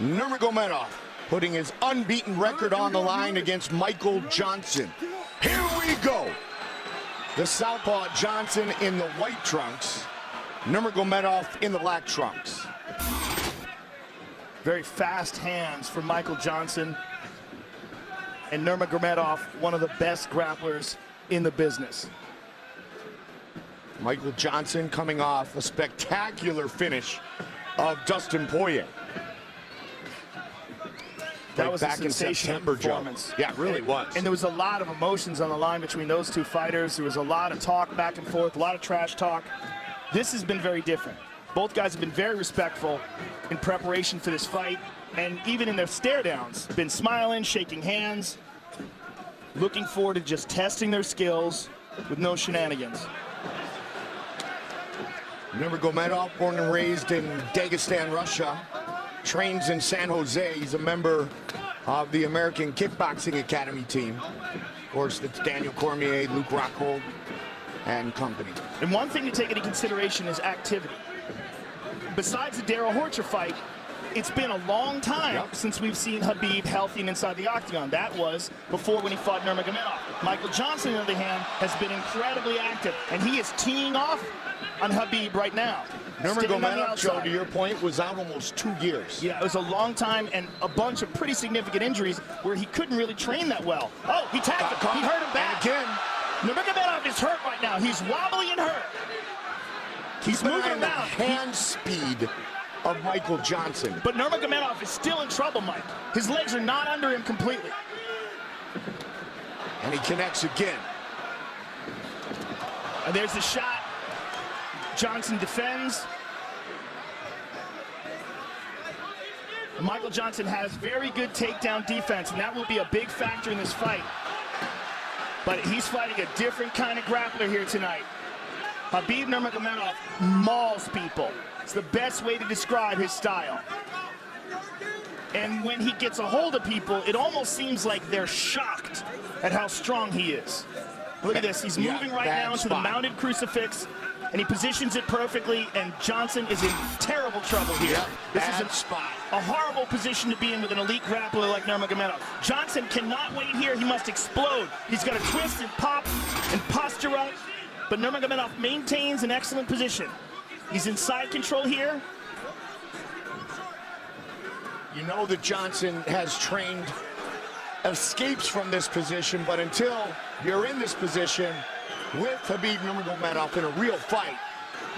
Nurmagomedov putting his unbeaten record on the line against Michael Johnson. Here we go. The southpaw Johnson in the white trunks, Nurmagomedov in the black trunks. Very fast hands for Michael Johnson. And Nurmagomedov, one of the best grapplers in the business. Michael Johnson coming off a spectacular finish of Dustin Poirier. That was back a sensational performance. Yeah, it really was. And there was a lot of emotions on the line between those two fighters. There was a lot of talk back and forth, a lot of trash talk. This has been very different. Both guys have been very respectful in preparation for this fight, and even in their stare downs, been smiling, shaking hands, looking forward to just testing their skills with no shenanigans. Nurmagomedov, born and raised in Dagestan, Russia, trains in San Jose. He's a member of the American Kickboxing Academy team. Of course, it's Daniel Cormier, Luke Rockhold, and company. And one thing to take into consideration is activity. Besides the Darrell Horcher fight, it's been a long time since we've seen Khabib healthy and inside the octagon. That was before when he fought Nurmagomedov. Michael Johnson, on the other hand, has been incredibly active, and he is teeing off on Khabib right now. Nurmagomedov, Joe, to your point, was out almost 2 years. Yeah, it was a long time and a bunch of pretty significant injuries where he couldn't really train that well. Oh, he tagged him. He hurt him back. And again, Nurmagomedov is hurt right now. He's wobbly and hurt. He's moving around. The hand speed of Michael Johnson. But Nurmagomedov is still in trouble, Mike. His legs are not under him completely. And he connects again. And there's the shot. Johnson defends. Michael Johnson has very good takedown defense, and that will be a big factor in this fight. But he's fighting a different kind of grappler here tonight. Khabib Nurmagomedov mauls people. It's the best way to describe his style. And when he gets a hold of people, it almost seems like they're shocked at how strong he is. Look at this, he's moving right now into the mounted crucifix, and he positions it perfectly, and Johnson is in terrible trouble here. This is a horrible position to be in with an elite grappler like Nurmagomedov. Johnson cannot wait here, he must explode. He's got to twist and pop and posture up, but Nurmagomedov maintains an excellent position. He's in side control here. You know that Johnson has trained escapes from this position, but until you're in this position with Khabib Nurmagomedov in a real fight,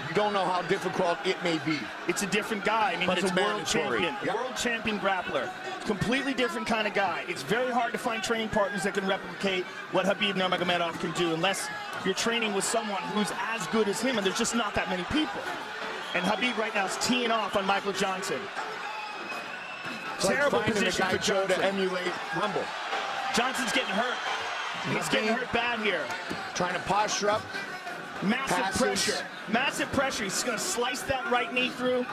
you don't know how difficult it may be. It's a different guy. I mean, but he's it's a world champion, world champion grappler. Completely different kind of guy. It's very hard to find training partners that can replicate what Khabib Nurmagomedov can do unless you're training with someone who's as good as him, and there's just not that many people. And Khabib right now is teeing off on Michael Johnson. Terrible position for Joe to emulate Rumble. Johnson's getting hurt. He's getting hurt bad here. Trying to posture up. Massive pressure. Massive pressure. He's going to slice that right knee through.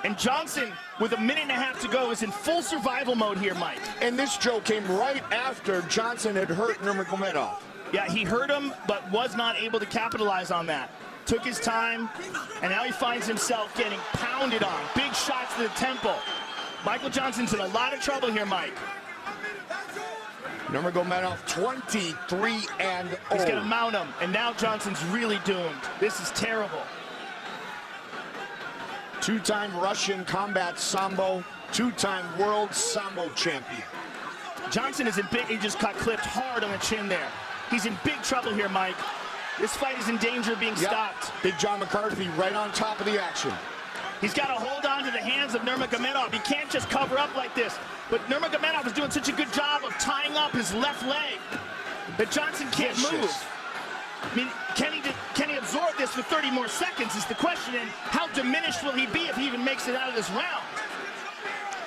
And Johnson, with a minute and a half to go, is in full survival mode here, Mike. And this, Joe, came right after Johnson had hurt Nurmagomedov. Yeah, he hurt him, but was not able to capitalize on that. Took his time, and now he finds himself getting pounded on. Big shots to the temple. Michael Johnson's in a lot of trouble here, Mike. Nurmagomedov 23-0. He's gonna mount him, and now Johnson's really doomed. This is terrible. Two-time Russian combat sambo, two-time world sambo champion. Johnson is in big, he just got clipped hard on the chin there. He's in big trouble here, Mike. This fight is in danger of being stopped. Big John McCarthy right on top of the action. He's got to hold on to the hands of Nurmagomedov. He can't just cover up like this. But Nurmagomedov is doing such a good job of tying up his left leg that Johnson can't move. I mean, can he absorb this for 30 more seconds is the question, and how diminished will he be if he even makes it out of this round?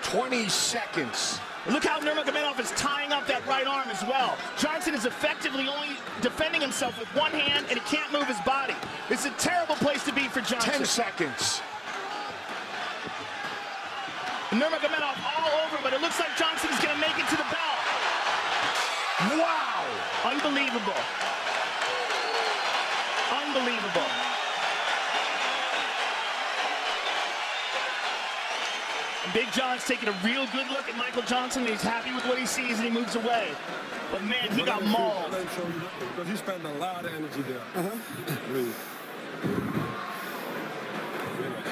20 seconds. Look how Nurmagomedov is tying up that right arm as well. Johnson is effectively only defending himself with one hand, and he can't move his body. It's a terrible place to be for Johnson. 10 seconds. Nurmagomedov all over, but it looks like Johnson is going to make it to the bell. Wow! Unbelievable. Unbelievable. Big John's taking a real good look at Michael Johnson, and he's happy with what he sees, and he moves away. But man, he got mauled. Because you spend a lot of energy there.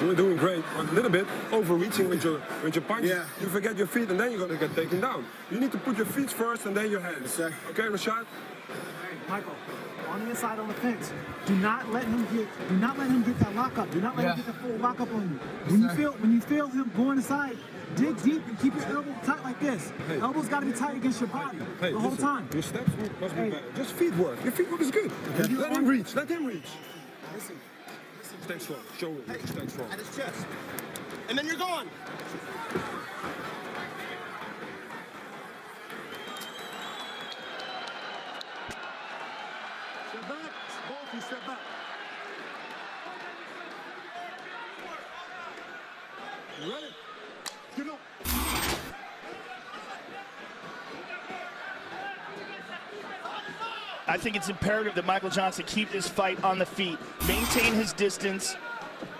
You're doing great, but a little bit overreaching with your punch. Yeah. You forget your feet, and then you're gonna get taken down. You need to put your feet first, and then your hands. Okay, Rashad? Michael, on the inside on the fence. Do not let him get that lockup. Do not let him get the full lockup on you. When you feel him going inside, dig deep and keep your elbow tight like this. Hey. Elbows got to be tight against your body the whole time. Your steps must be better. Just feet work. Your feet work is good. Okay. Let him reach. Let him reach. Listen. Stay strong. Show him. Stay strong. At his chest. And then you're gone. Step back. Both you step back. You ready? Get up. I think it's imperative that Michael Johnson keep this fight on the feet, maintain his distance,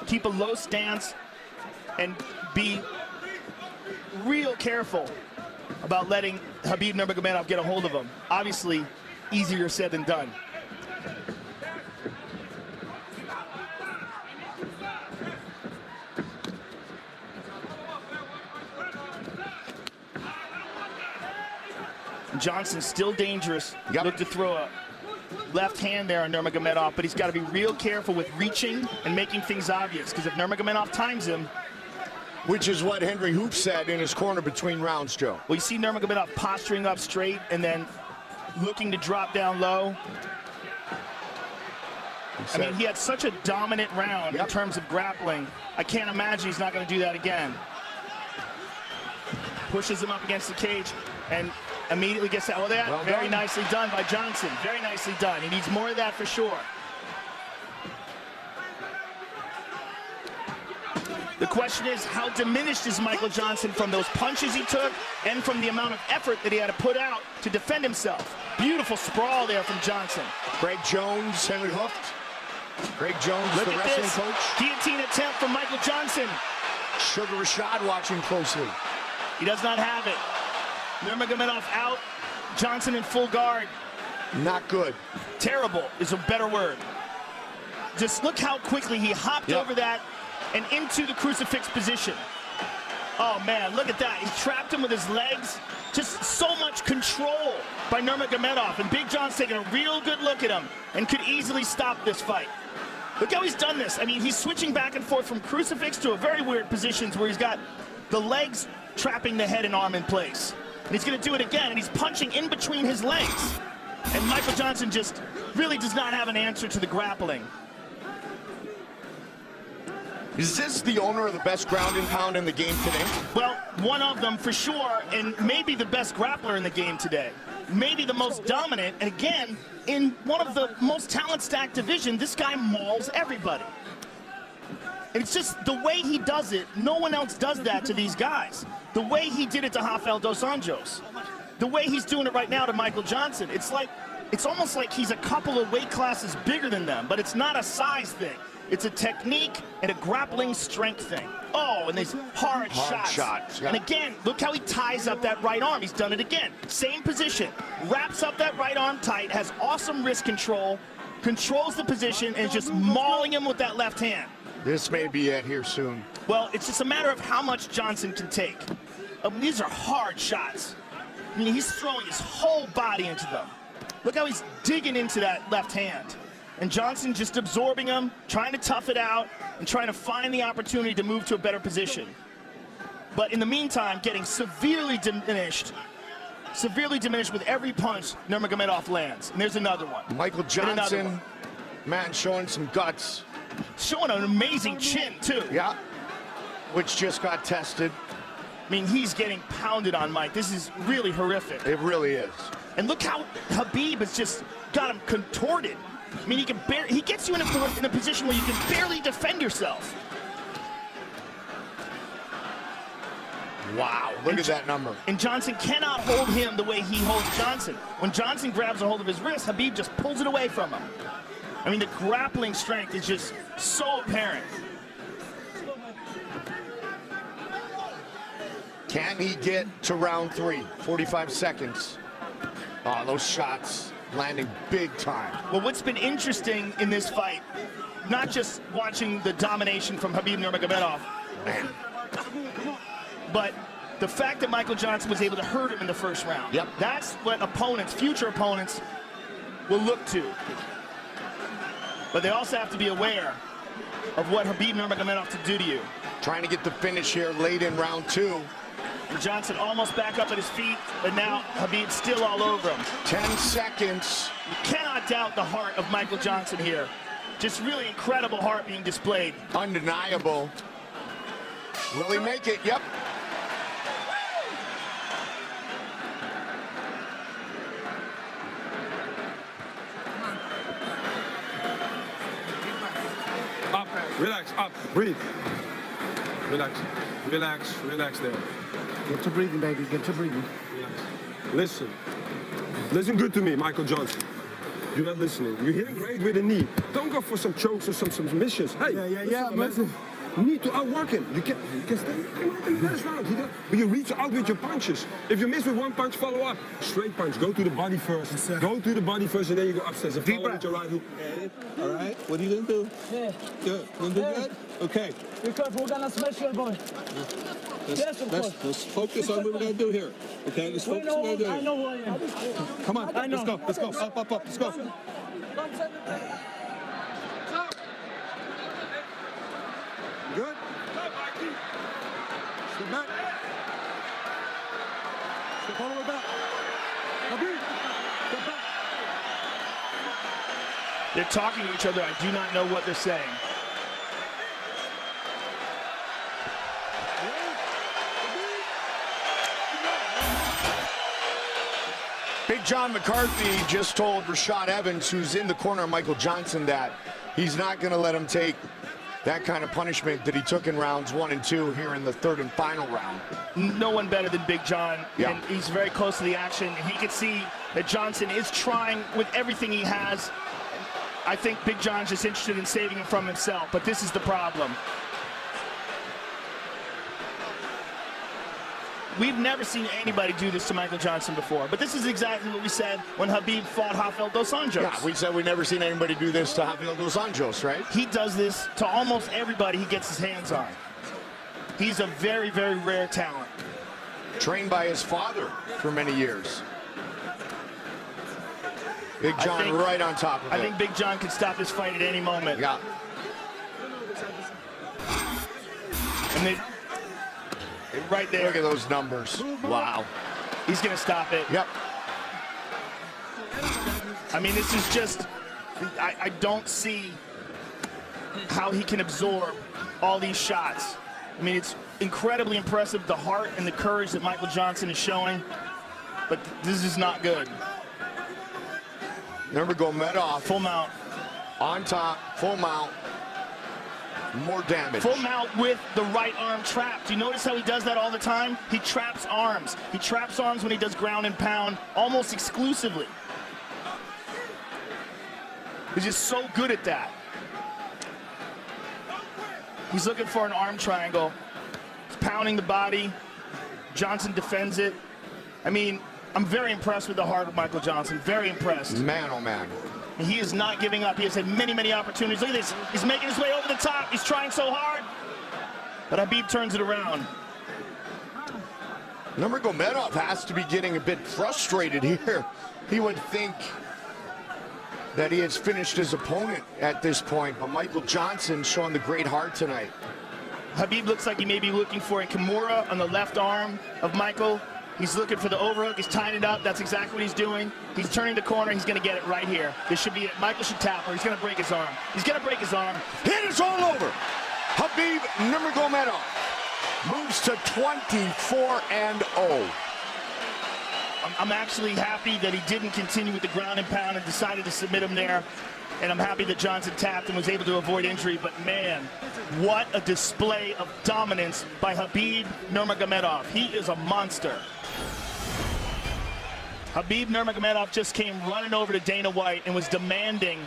keep a low stance, and be real careful about letting Khabib Nurmagomedov get a hold of him. Obviously, easier said than done. Johnson still dangerous. Yep. Look to throw a left hand there on Nurmagomedov, but he's got to be real careful with reaching and making things obvious, because if Nurmagomedov times him. Which is what Henry Hoop said in his corner between rounds, Joe. Well, you see Nurmagomedov posturing up straight and then looking to drop down low. I mean, he had such a dominant round in terms of grappling. I can't imagine he's not going to do that again. Pushes him up against the cage and immediately gets that. Oh, that Well very done. nicely done by Johnson. Very nicely done. He needs more of that for sure. The question is, how diminished is Michael Johnson from those punches he took and from the amount of effort that he had to put out to defend himself? Beautiful sprawl there from Johnson. Greg Jones, Henry Hoofed. Greg Jones, Look the at wrestling this coach. guillotine attempt from Michael Johnson. Sugar Rashad watching closely. He does not have it. Nurmagomedov out. Johnson in full guard. Not good. Terrible is a better word. Just look how quickly he hopped over that and into the crucifix position. Oh man, look at that. He trapped him with his legs. Just so much control by Nurmagomedov, and Big John's taking a real good look at him and could easily stop this fight. Look how he's done this. I mean, he's switching back and forth from crucifix to a very weird positions where he's got the legs trapping the head and arm in place. And he's gonna do it again, and he's punching in between his legs. And Michael Johnson just really does not have an answer to the grappling. Is this the owner of the best ground and pound in the game today? Well, one of them for sure, and maybe the best grappler in the game today. Maybe the most dominant, and again, in one of the most talent-stacked divisions, this guy mauls everybody. And it's just the way he does it, no one else does that to these guys. The way he did it to Rafael dos Anjos. The way he's doing it right now to Michael Johnson. It's almost like he's a couple of weight classes bigger than them, but it's not a size thing. It's a technique and a grappling strength thing. Oh, and these hard shots. Yeah. And again, look how he ties up that right arm. He's done it again. Same position. Wraps up that right arm tight, has awesome wrist control, controls the position, and is just mauling him with that left hand. This may be it here soon. Well, it's just a matter of how much Johnson can take. These are hard shots. I mean, he's throwing his whole body into them. Look how he's digging into that left hand. And Johnson just absorbing him, trying to tough it out, and trying to find the opportunity to move to a better position. But in the meantime, getting severely diminished with every punch Nurmagomedov lands. And there's another one. Michael Johnson, man, showing some guts. Showing an amazing chin, too. Yeah, which just got tested. I mean, he's getting pounded on, Mike. This is really horrific. It really is. And look how Khabib has just got him contorted. I mean, he gets you in a position where you can barely defend yourself. Wow, look at that number. And Johnson cannot hold him the way he holds Johnson. When Johnson grabs a hold of his wrist, Khabib just pulls it away from him. I mean, the grappling strength is just so apparent. Can he get to round 3? 45 seconds. Oh, those shots landing big time. Well, what's been interesting in this fight, not just watching the domination from Khabib Nurmagomedov, Man. but the fact that Michael Johnson was able to hurt him in the first round. Yep. That's what opponents, future opponents, will look to. But they also have to be aware of what Khabib Nurmagomedov to do to you. Trying to get the finish here late in round 2. Johnson almost back up at his feet, but now Khabib's still all over him. 10 seconds. You cannot doubt the heart of Michael Johnson here. Just really incredible heart being displayed. Undeniable. Will he make it? Yep. Up, relax, up, breathe. Relax, relax, relax there. Get to breathing, baby. Get to breathing. Listen. Listen good to me, Michael Johnson. You're not listening. You're hitting great with the knee. Don't go for some chokes or some submissions. Hey, listen. You need to outwork him. You can stay in the last round. But you reach out with your punches. If you miss with one punch, follow up. Straight punch. Go to the body first. Yes, go to the body first, and then you go upstairs. And follow with your right hook. Okay. All right. What are you gonna do? Yeah. Good. Gonna do good? Okay. Be careful. We're gonna smash your boy. Let's focus on what we're gonna do here. Okay. Let's focus on what we're doing. I know who I am. Come on. I know. Let's go. Up. Let's go. Good? Step back. Step all the way back. Khabib, step back. They're talking to each other. I do not know what they're saying. Big John McCarthy just told Rashad Evans, who's in the corner of Michael Johnson, that he's not going to let him take that kind of punishment that he took in rounds 1 and 2 here in the 3rd and final round. No one better than Big John, Yeah. and he's very close to the action. He can see that Johnson is trying with everything he has. I think Big John's just interested in saving him from himself, but this is the problem. We've never seen anybody do this to Michael Johnson before, but this is exactly what we said when Khabib fought Rafael dos Anjos. Yeah, we said we've never seen anybody do this to Rafael dos Anjos, right? He does this to almost everybody he gets his hands on. He's a very, very rare talent. Trained by his father for many years. Big John right on top of it. I think Big John could stop this fight at any moment. Yeah. And they right there. Look at those numbers. Wow. He's going to stop it. Yep. I mean, this is just, I don't see how he can absorb all these shots. I mean, it's incredibly impressive, the heart and the courage that Michael Johnson is showing, but this is not good. Nurmagomedov Full mount. on top, full mount. More damage. Full mount with the right arm trap. Do you notice how he does that all the time? He traps arms. He traps arms when he does ground and pound almost exclusively. He's just so good at that. He's looking for an arm triangle. He's pounding the body. Johnson defends it. I mean, I'm very impressed with the heart of Michael Johnson. Very impressed. Man, oh man. And he is not giving up. He has had many, many opportunities. Look at this. He's making his way over the top. He's trying so hard. But Khabib turns it around. Nurmagomedov has to be getting a bit frustrated here. He would think that he has finished his opponent at this point, but Michael Johnson showing the great heart tonight. Khabib looks like he may be looking for a Kimura on the left arm of Michael. He's looking for the overhook. He's tying it up. That's exactly what he's doing. He's turning the corner. He's going to get it right here. This should be it. Michael should tap her. He's going to break his arm. He's going to break his arm. It is all over. Khabib Nurmagomedov moves to 24-0. I'm actually happy that he didn't continue with the ground and pound and decided to submit him there. And I'm happy that Johnson tapped and was able to avoid injury. But man, what a display of dominance by Khabib Nurmagomedov. He is a monster. Khabib Nurmagomedov just came running over to Dana White and was demanding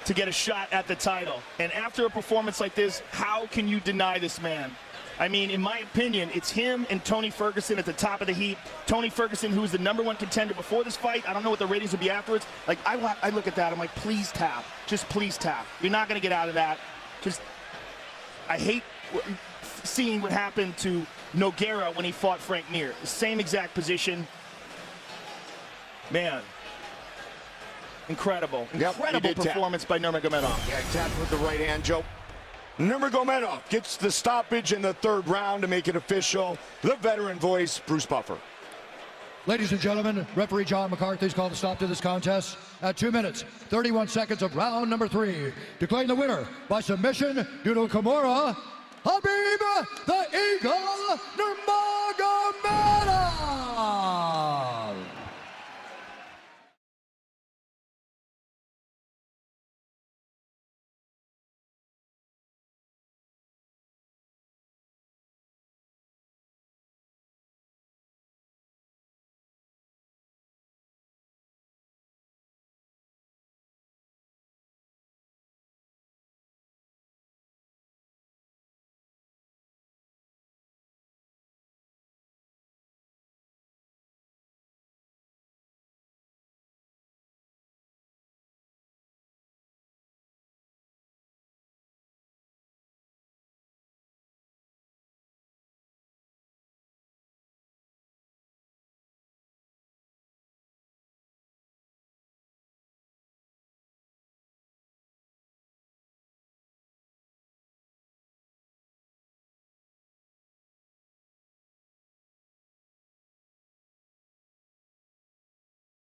to get a shot at the title. And after a performance like this, how can you deny this man? I mean, in my opinion, it's him and Tony Ferguson at the top of the heap. Tony Ferguson, who was the #1 contender before this fight. I don't know what the ratings will be afterwards. Like, I look at that, I'm like, please tap. Just please tap. You're not going to get out of that. Just, I hate seeing what happened to Nogueira when he fought Frank Mir. The same exact position. Man. Incredible. Incredible performance by Nurmagomedov. Yeah, tapped with the right hand, Joe. Nurmagomedov gets the stoppage in the 3rd round to make it official. The veteran voice, Bruce Buffer. Ladies and gentlemen, referee John McCarthy's called a stop to this contest at 2 minutes, 31 seconds of round number 3. Declaring the winner by submission due to Kimura, Khabib the Eagle Nurmagomedov.